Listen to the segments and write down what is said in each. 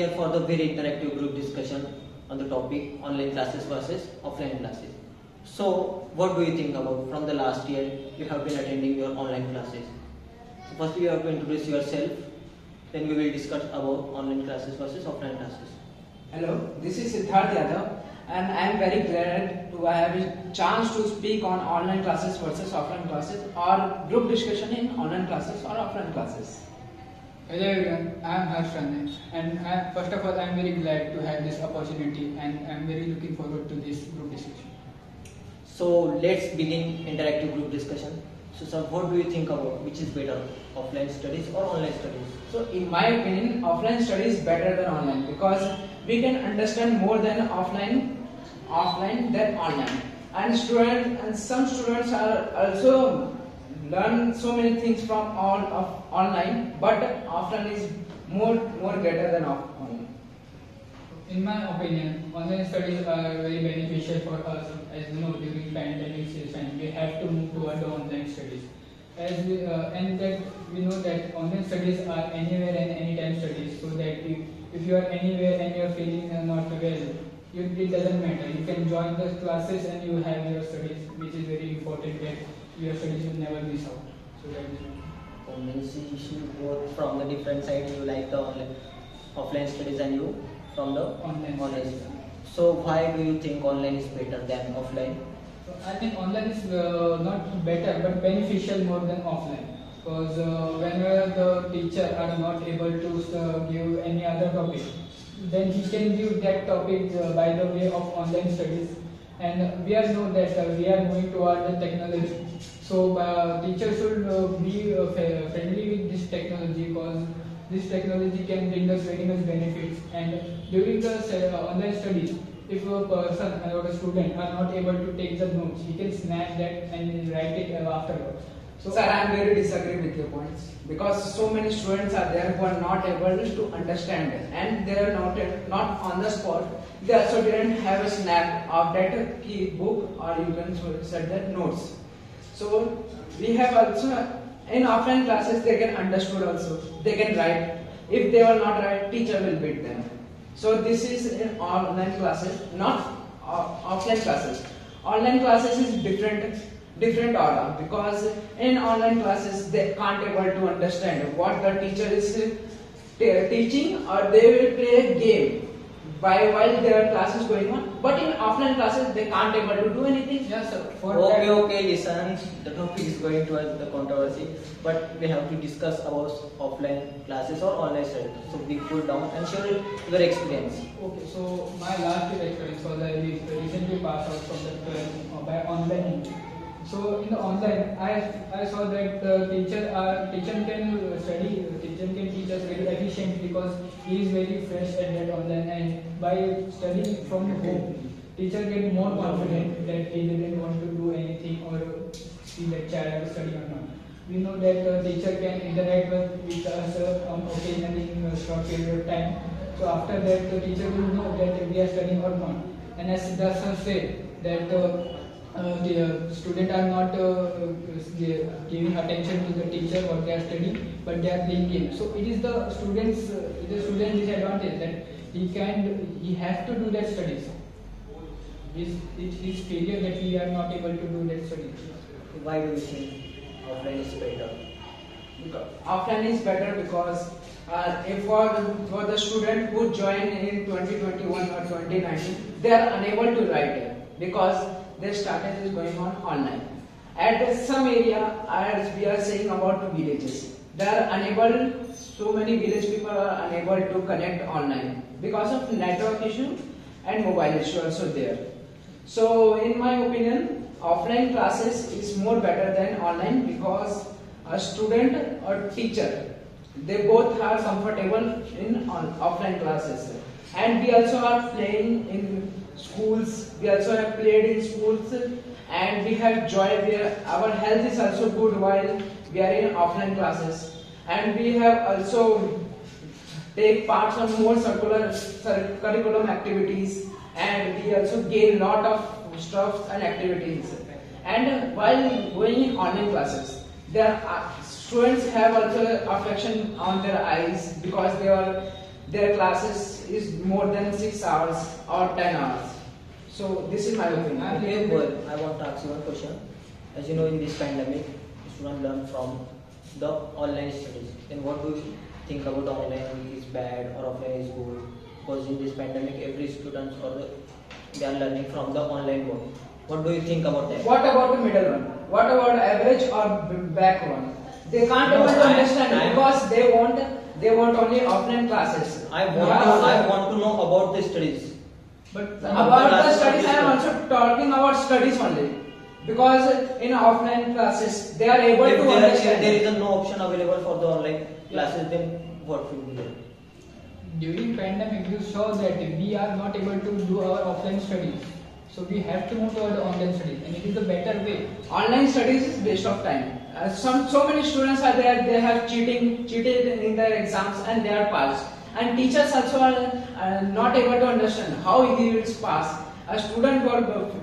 here for the very interactive group discussion on the topic online classes versus offline classes. So what do you think about from the last year you have been attending your online classes? So first you have to introduce yourself, then we will discuss about online classes versus offline classes. Hello, this is Siddharth Yadav and I am very glad to have a chance to speak on online classes versus offline classes or group discussion in online classes or offline classes. Hello everyone, I am Harsh Rane and first of all I am very glad to have this opportunity and I am very looking forward to this group discussion. So let's begin interactive group discussion. So sir, what do you think about which is better, offline studies or online studies? So in my opinion, offline study is better than online because we can understand more than offline than online. And some students are also learn so many things from online, but offline is more better than online. In my opinion, online studies are very beneficial for us. As you know, during pandemic season, we have to move toward the online studies. And that we know that online studies are anywhere and anytime studies. So that if you are anywhere and you are feeling not well, it doesn't matter. You can join the classes and you have your studies, which is very important. That your studies will never miss out. So that is Means you should go from the different side. You like the offline studies and you from the online studies. So why do you think online is better than offline? So I think online is not better but beneficial more than offline, because whenever the teacher are not able to give any other topic, then he can give that topic by the way of online studies. And we all know that we are moving toward the technology, so teachers should be friendly with this technology, because this technology can bring us very much benefits. And during the online studies, if a person or a student are not able to take the notes, he can snap that and write it afterwards. So, sir, I am very disagree with your points, because so many students are there who are not able to understand it, and they are not on the spot. They also didn't have a snap of that key book, or you can say that notes. So we have also in offline classes they can understood also, they can write. If they will not write, teacher will beat them. So this is in online classes, not offline classes. Online classes is different order, because in online classes they can't able to understand what the teacher is teaching, or they will play a game while their class is going on. But in offline classes they can't able to do anything. Yes, sir. Okay, listen. The topic is going towards the controversy, but we have to discuss about offline classes or online studies. So we pull down and share your experience. Okay, so my last year experience was I recently passed out from the 12th by online. So in the online, I saw that the teacher can study, teacher can teach us very efficiently, because he is very fresh at that online, and by studying from home, teacher get more confident that he didn't want to do anything or see that child study or not. We know that the teacher can interact with us occasionally in a short period of time. So after that, the teacher will know that we are studying or not. And as Siddharth said, that the students are not giving attention to the teacher what they are studying, but they are playing games. So it is the student's disadvantage that he has to do that studies. It is failure that we are not able to do that studies. Why do you think offline is better? Offline is better because if for the student who join in 2021 or 2019, they are unable to write it because their started is going on online. At some area, as we are saying about villages, they are unable. So many village people are unable to connect online because of network issue and mobile issue also there. So in my opinion, offline classes is more better than online, because a student or teacher, they both are comfortable in offline classes. And we also are playing in schools, we also have played in schools, and we have joy where our health is also good while we are in offline classes. And we have also take parts on more curriculum activities, and we also gain lot of stuff and activities. And while going in online classes, there are students have also affection on their eyes because their classes is more than 6 hours or 10 hours. So this is my opinion. Okay, well, I want to ask you one question. As you know, in this pandemic, students learn from the online studies. Then what do you think about online is bad or offline is good? Because in this pandemic, every student they are learning from the online world. What do you think about that? What about the middle one? What about average or back one? They can't No, able to I- understand I- because they want only offline classes. I want to know about the studies. But About the studies, I am also talking about studies only. Because in offline classes, they are able If to there understand. is no option available for the online classes, then what will be there? during pandemic, you saw that we are not able to do our offline studies. So we have to move toward the online studies, and it is a better way. Online studies is waste of time. So many students are there, they have cheated in their exams and they are passed. And teachers also are not able to understand how he will pass. A student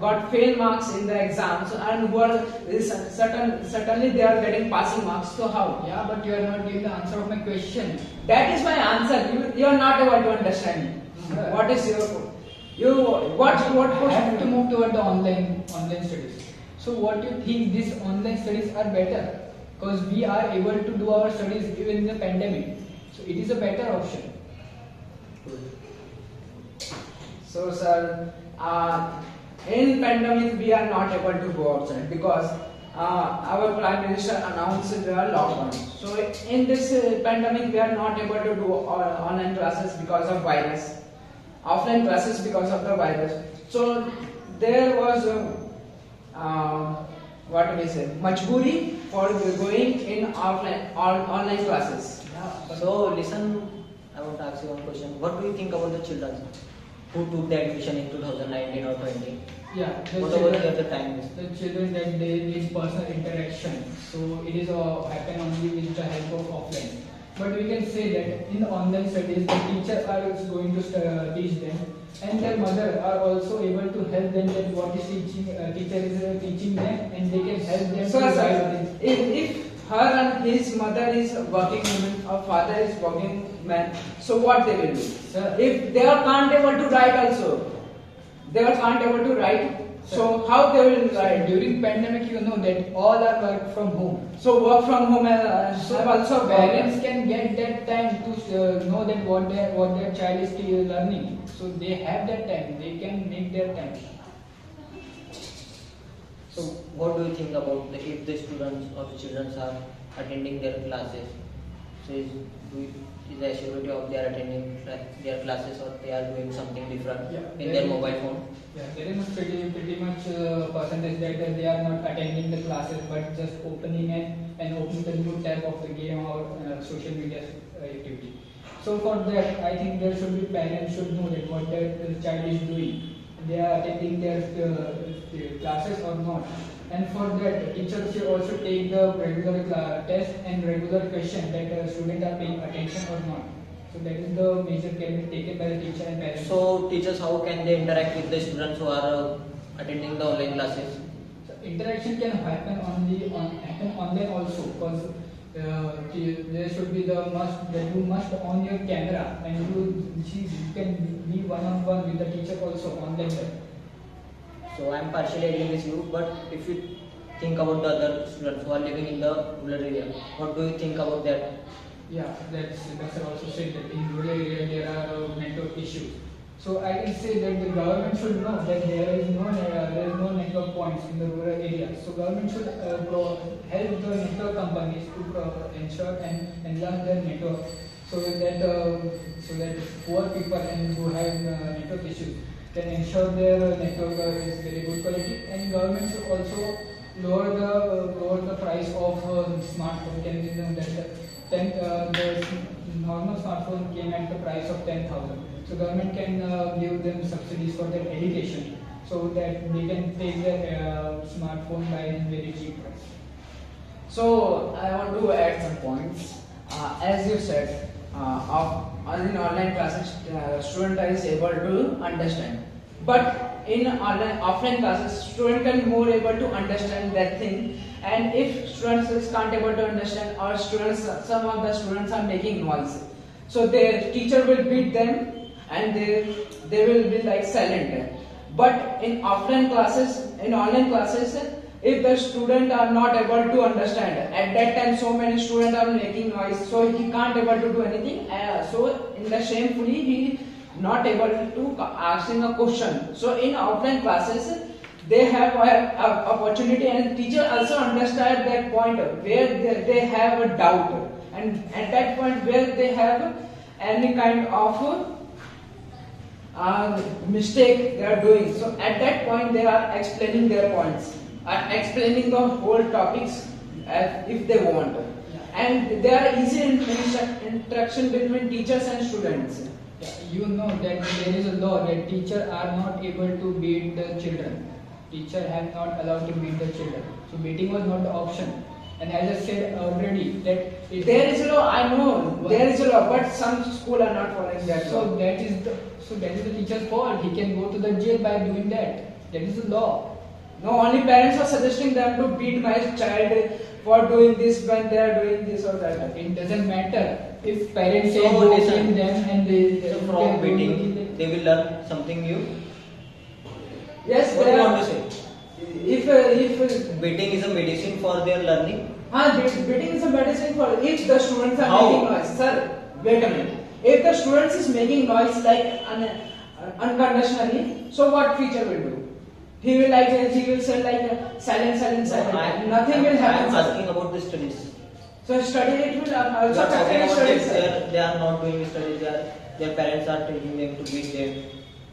got fail marks in the exams and certainly they are getting passing marks. So how? Yeah, but you are not giving the answer of my question. That is my answer. You are not able to understand. Yeah. What is what I have to move toward the online studies. So what do you think these online studies are better? Because we are able to do our studies even in the pandemic. So it is a better option. So, sir, in pandemic we are not able to go outside because our Prime Minister announced the lockdown. So, in this pandemic we are not able to do online classes because of virus, offline classes because of the virus. So, there was what do we say, majburi for going in offline or online classes. So listen, I want to ask you one question. What do you think about the children who took the admission in 2019 or 20? Yeah, What about the other times? the children that they need personal interaction. So it is happen only with the help of offline. But we can say that in online studies, the teacher are going to teach them, and their mother are also able to help them that what is teacher is teaching them, and they can help them. So, to sir, guide them. if her and his mother is working woman or father is working man, so what they will do? Sir. If they are can't able to write also, they are can't able to write, so how they will So write? during pandemic, you know that all are work from home. So work from home So have also parents can get that time to know that what their child is learning. So they have that time. They can make their time. So what do you think about if the students or the children are attending their classes? So is the surety of they are attending their classes or they are doing something different Yeah, in very their good. mobile phone? Yeah, there is pretty much percentage that they are not attending the classes but just opening and opening the new tab of the game or social media activity. So for that, I think there should be parents should know that what their child is doing. They are attending their classes or not. And for that, teachers should also take the regular test and regular question that students are paying attention or not. So that is the measure can be taken by the teacher and parents. So teachers, how can they interact with the students who are attending the online classes? So interaction can happen happen online also because there should be the must that you must on your camera and you can be one-on-one with the teacher also online. So I am partially agreeing with you, but if you think about the other students who are living in the rural area, what do you think about that? Yeah, that's also said that in rural area there are network issues. So I can say that the government should know that there is no network points in the rural area. So government should help the network companies to ensure and enlarge their network so that poor people and who have network issues can ensure their network is very good quality. And government should also lower the price of smartphone. Can you know that the normal smartphone came at the price of 10,000. So government can give them subsidies for their education so that they can take their smartphone by a very cheap price. So I want to add some points. As you said, in online classes, student is able to understand. But in offline classes, student can more able to understand that thing. And if students can't able to understand, or some of the students are making noise. so their teacher will beat them and they will be like silent. But in offline classes, in online classes, if the student are not able to understand, at that time so many students are making noise, so he can't able to do anything. So in the shamefully he not able to asking a question. So in offline classes, they have a opportunity, and teacher also understand that point where they have a doubt, and at that point where they have any kind of mistake they are doing. So at that point they are explaining their points, explaining the whole topics if they want, and there are easy interaction between teachers and students. Yeah, you know that there is a law that teachers are not able to beat the children. Teacher have not allowed to beat the children. So beating was not the option. And as I said already, that there is a law. I know there is a law, but some school are not following that law. So that is the teacher's fault. He can go to the jail by doing that. That is the law. No, only parents are suggesting them to beat my child for doing this when they are doing this or that. It doesn't matter if parents say So go listen, in them and they So from beating, they will learn something new. Yes, What do you there want are. to say? If Beating is a medicine for their learning. beating is a medicine for if the students are How? making noise. Sir, wait a minute. If the students is making noise like unconditionally, so what teacher will do? He will say like silent, silent, silent. Nothing will I happen. am sir. asking about the studies. So study it will You also are talking affect about studies. this, Sir. they are not doing studies. Their parents are telling them to beat them.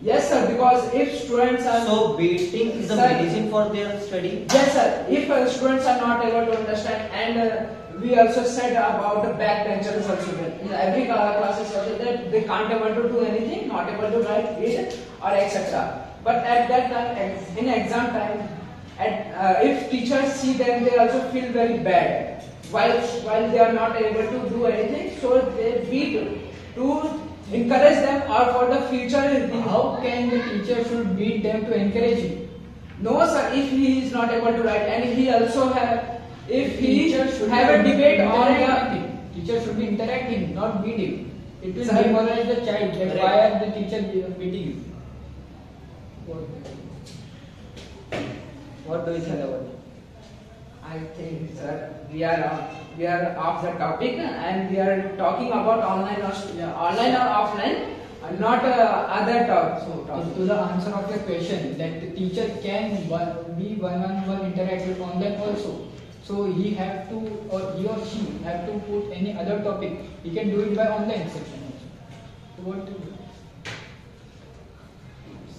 Yes, sir. Because if students are So beating is a Sir. medicine for their study. yes, sir. If students are not able to understand, and we also said about the backbenchers also that in every classes also that they can't able to do anything, not able to write, read, or etc. But at that time, in exam time, if teachers see them, they also feel very bad. While they are not able to do anything, so they beat to encourage them or for the future. How can the teacher should beat them to encourage him? No, sir. If he is not able to write, and he also have, if he Teacher should have a be debate on interacting. Teacher should be interacting, not beating. It will Sir. demoralize the child. That why are the teacher beating you? What do you think about it? I think, sir, we are off the topic, and we are talking about online or offline, not other topics. So, to the answer of your question, that the teacher can be one-on-one interact with online also. So he have to, or he or she have to put any other topic. He can do it by online section also. So what to do?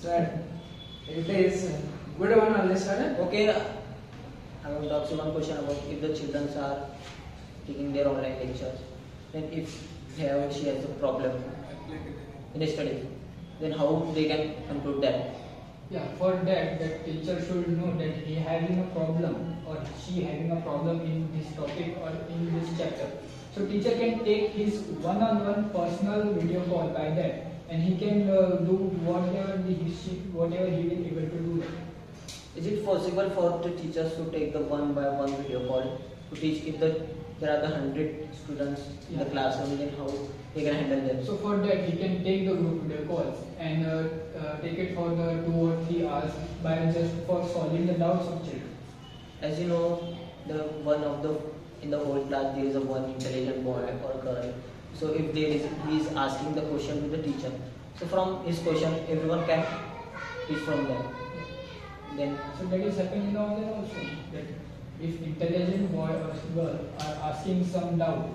Sir, it is good one on this one. Okay, I want to ask you one question about if the children are taking their online lectures, then if he or she has a problem in studies, then how they can conclude that? Yeah, for that, that teacher should know that he having a problem or she having a problem in this topic or in this chapter. So teacher can take his one-on-one personal video call by that, and he can do whatever he will able to do. Is it possible for the teachers to take the one by one video call to teach if there are the 100 students in the classroom, then how they can handle them? So for that, he can take the group video calls and take it for the 2 or 3 hours by just for solving the doubts of children. As you know, in the whole class there is a one intelligent boy or girl. So if he is asking the question to the teacher, so from his question everyone can teach from them. Then So that is happening in online also. That if intelligent boy or girl are asking some doubt,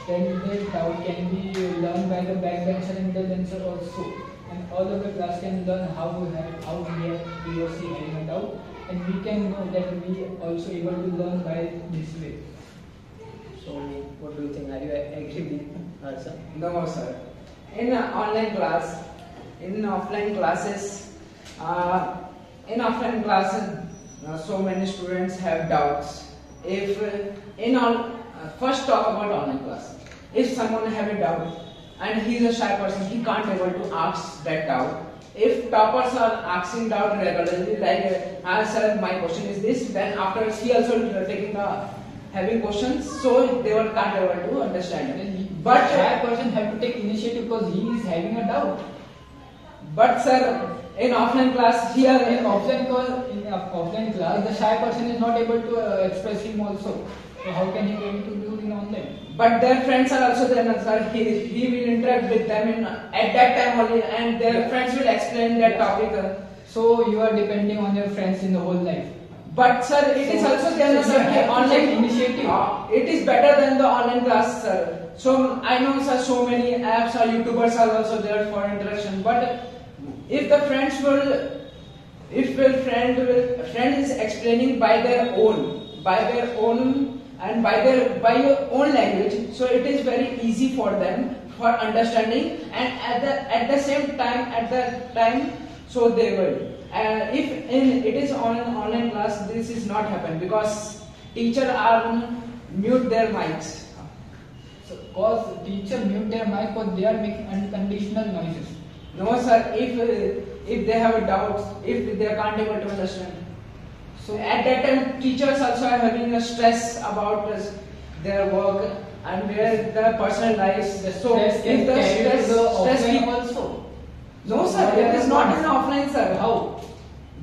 then that doubt can be learned by the backbencher and intelligencer also. And all of the class can learn how he or she having a doubt, and we can know that we also able to learn by this way. so what do you think? Are you agree with us? No, sir. In online class, in offline classes, so many students have doubts. If first talk about online class. If someone have a doubt and he is a shy person, he can't able to ask that doubt. If toppers are asking doubt regularly, like, sir, my question is this, then after he also taking having questions, so they will can't able to understand. Then But shy person have to take initiative because he is having a doubt. But sir, in offline class In here, offline class, the shy person is not able to express him also. So how can he going to do in online? but their friends are also there, na, sir. He will interact with them at that time only, and their friends will explain that topic. So you are depending on your friends in the whole life. But sir, it is also there, na, So sir. you have to Online take initiative. It is better than the online class, sir. So I know, sir, so many apps or YouTubers are also there for interaction. But if the friends will, if will friend is explaining by their own and by your own language, so it is very easy for them for understanding, and at the same time at that time, so they will. If it is on an online class, this is not happen because teacher are mute their mics. So cause teacher mute their mic because they are making unconditional noises. No, sir. If they have a doubt, if they can't able to understand, so at that time teachers also are having a stress about their work and where their personal lives. The So stress can if the carry to the stress offline keep- also. no, sir, it is not in offline, sir. How?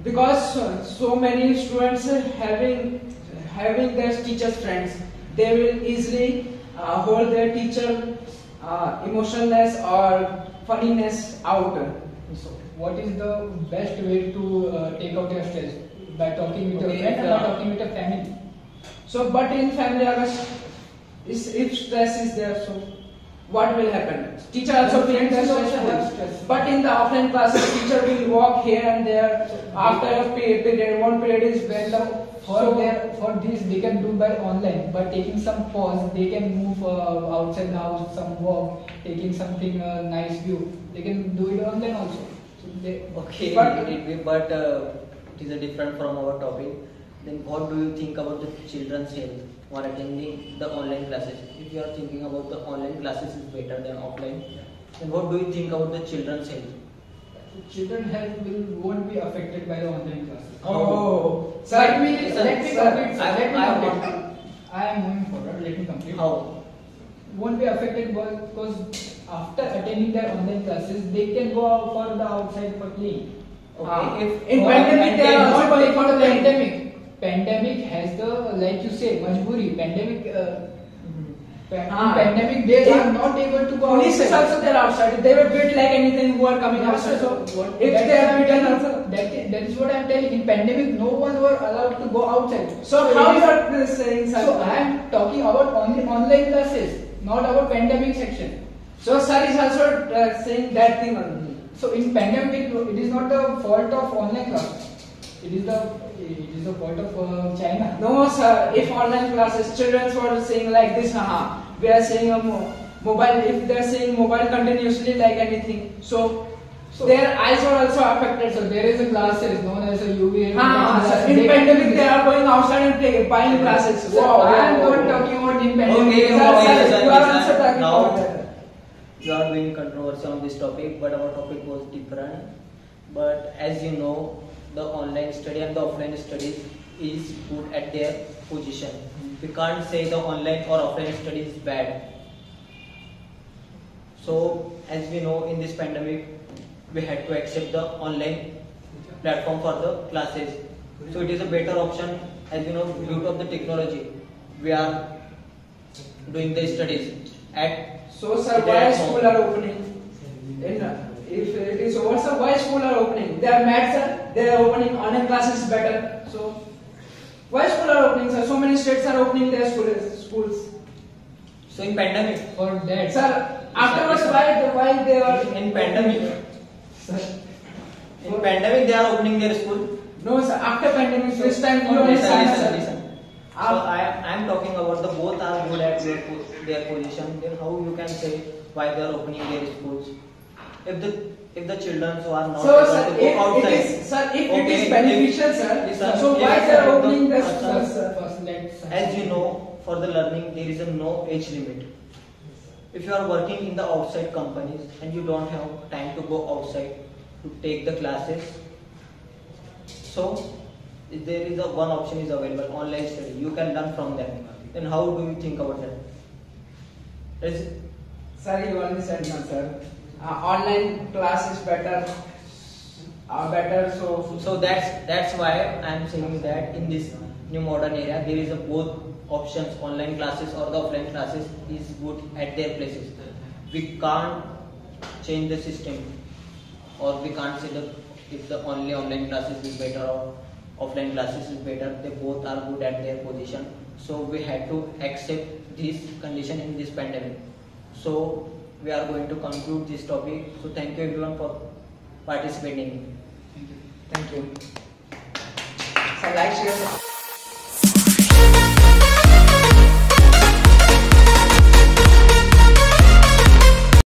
Because so many students are having their teachers friends, they will easily hold their teacher emotionless or funniness out. So what is the best way to take out your stress? By talking with Okay, your friend if, or by talking with your family? So, but in family hours, if stress is there, so what will happen? Teacher also feeling the Friends will also have stress. stress. But in the offline classes, teacher will walk here and there. After a period, one period is when the For this they can do by online. By taking some pause, they can move outside the house, some walk, taking something nice view. They can do it online also. So they, Okay, But- it is a different from our topic. Then what do you think about the children's health who are attending the online classes? If you are thinking about the online classes is better than offline, then what do you think about the children's health? children health won't be affected by the online classes. Oh, sir, Let me sir, complete. I- Let me I complete. want- I am moving forward. Let me complete. How? Won't be affected because after attending their online classes, they can go out for the outside for playing. Okay, if in Or- pandemic and they are not also going for for the playing. pandemic. Pandemic has the, like you say, majburi. Pandemic. In pandemic, they are not able to go Police is outside. also there outside. They will beat like anything who are coming outside. So if That they is are what beaten I'm also. telling. That is what I am telling. In pandemic, no one were allowed to go outside. So how it you is- are saying, sir? So I am talking about only online classes, not about pandemic section. So sir is also saying that thing only. So in pandemic, it is not the fault of online class. It is the fault of China. No, sir. If online classes, children were saying like this, we are saying a mobile. If they are saying mobile continuously like anything, so their eyes are also affected. So there is a classes known as a UV. Sir, in pandemic they are going outside and buying classes. So I am not talking about in pandemic. Okay, Sir, okay, sir, sir, you are sir. also talking Now- about that. You are doing controversy on this topic, but our topic was different. But as you know, the online study and the offline studies is put at their position. We can't say the online or offline study is bad. So, as we know, in this pandemic, we had to accept the online platform for the classes. So, it is a better option. As you know, due to the technology, we are doing the studies at. So sir, why school are opening? If it is over, sir, why school are opening? They are mad, sir. They are opening online classes better. So why school are opening, sir? So many states are opening their schools. So, in pandemic, For that, Sir, afterwards, why they are in pandemic, Sir, in pandemic, they are opening their school. no, sir. After pandemic, this time you only Listen, sign, listen, sir. listen. So I am talking about the both are good at their position. Then how you can say why they are opening their schools? If the children who are not So, able sir, to go if outside, it is, sir, if it okay, is beneficial, if- sir, listen, so if- why they are if opening the the- schools, sir? first let's as you know, for the learning there is a no age limit. If you are working in the outside companies and you don't have time to go outside to take the classes, so if there is a one option is available, online study. You can learn from them. Then how do you think about that? Sir, you only said no, sir. Online class is better. So that's why I am saying that in this new modern era there is a both options, online classes or the offline classes is good at their places. We can't change the system, or we can't say that if the only online classes is better or offline classes is better. They both are good at their position. So we had to accept this condition in this pandemic. So we are going to conclude this topic. So thank you everyone for participating. Thank you. Thank you. So like, share.